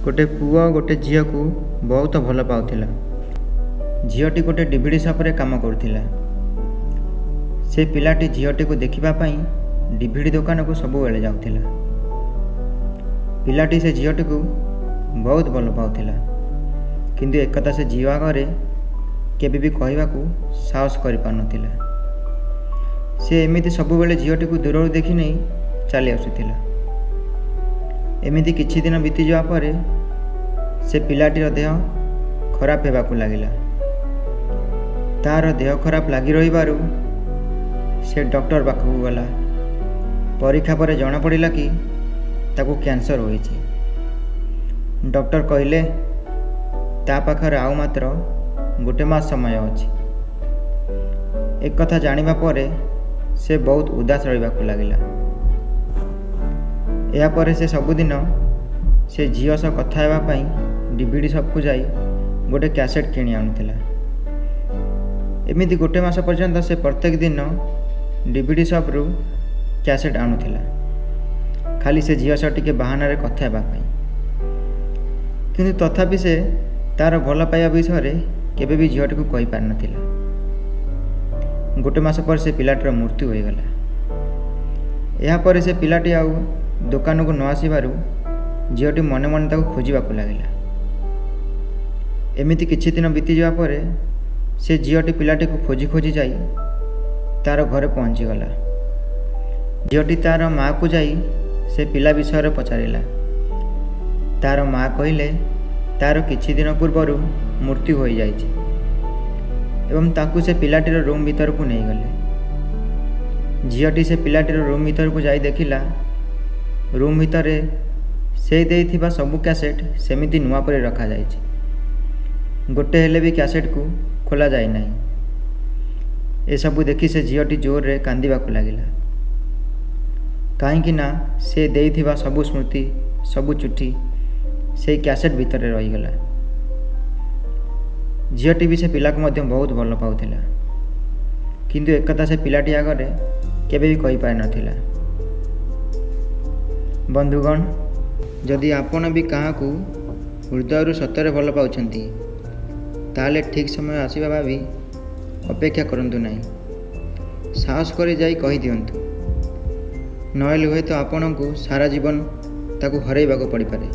गोटे पुओ गोटे झील को बहुत भल पाउथिला। झीलटी गोटे डिविडी शॉप काम करुला। से पिलाटी झीलटी को देखिबा पई डिविडी दुकान को सब बेले जाउथिला। पिलाटी से झीलटी को बहुत भल पाउथिला, किंतु एक कथा से झील आगे केबे भी कहवाकू साहस कर पारुनथिला। से एमिति सब बेले झीलटी को दूर देखि नहीं चली आसुथिला। एमिति किछि दिन बीती जावा परे से पिलाटीर देह खराब हेबाकू लागिला। तार देह खराब लगी रहिबारु से डॉक्टर पाखକୁ गला। परीक्षा पर जना पड़िला कि ताकू कैंसर होइछि। डॉक्टर कहले ता पाखरे आउ मात्र गोटे मास समय अछि। एक कथा जानिबा परे से बहुत उदास रहिबाकू लागिला। या परे से सबुदिन से झील सह कथा हेबा पई डिविडी शॉप को जाई गोटे कैसेट किणी आनुथिला। एमिति गोटे मास पर्यंत से प्रत्येक दिन डिविडी शॉप रु कैसेट आनुथिला, खाली से झील सह टिके बहाना रे कथा हेबा पई। किंतु तथापि से तार भल पाइबा विषय केबे भी झीलटी को कहि पार नथिला। गोटे मास पर से पिलाटीर मृत्यु हो गला। या परे से पिलाटी आउ दुकान को न आसबारु झीलटी मने मने ताको खोजिबाकू लागिला। एमिति किछि दिन बीती जावा परे से झीलटी पिलाटी को खोजी खोजी जाई तार घरे पहुँची गला। झीलटी तार माँ को जाई से पिला विषय पचारिला। तार माँ कहले तार किछि दिन पूर्व मृत्यु हो जाइछि एवं ताकू से पिलाटीर रूम भीतर को नहीं गले। झीलटी से पिलाटीर रूम भीतर को जाई देखिला रूम भीतर से देइथिबा सबु कैसेट सेमिति नुआ परे रखा जाइछि। गोटे हेले भी कैसेट को खोला जाए नहीं। ए सबु देखि से झीलटी जोर रे कांदिबाकू लागिला। काहेकि ना से देइथिबा सबु स्मृति सबु चिट्ठी से कैसेट भीतर रहीगला। झीलटी भी से पिला को मध्य बहुत भल पाउथिला, किंतु एक कथा से पिलाटी आगे केबे भी कहि पारि नथिला। बंधुगण, जदि आपण भी काहाकू हृदय सतरे भल पाउछंती ताले ठीक समय आसीबा भावी अपेक्षा करंतु नहीं। साहस करी जाई कहि दियंतु, नहेले हुए तो आपन को सारा जीवन ताकू हरैबाकू पड़ी पारे।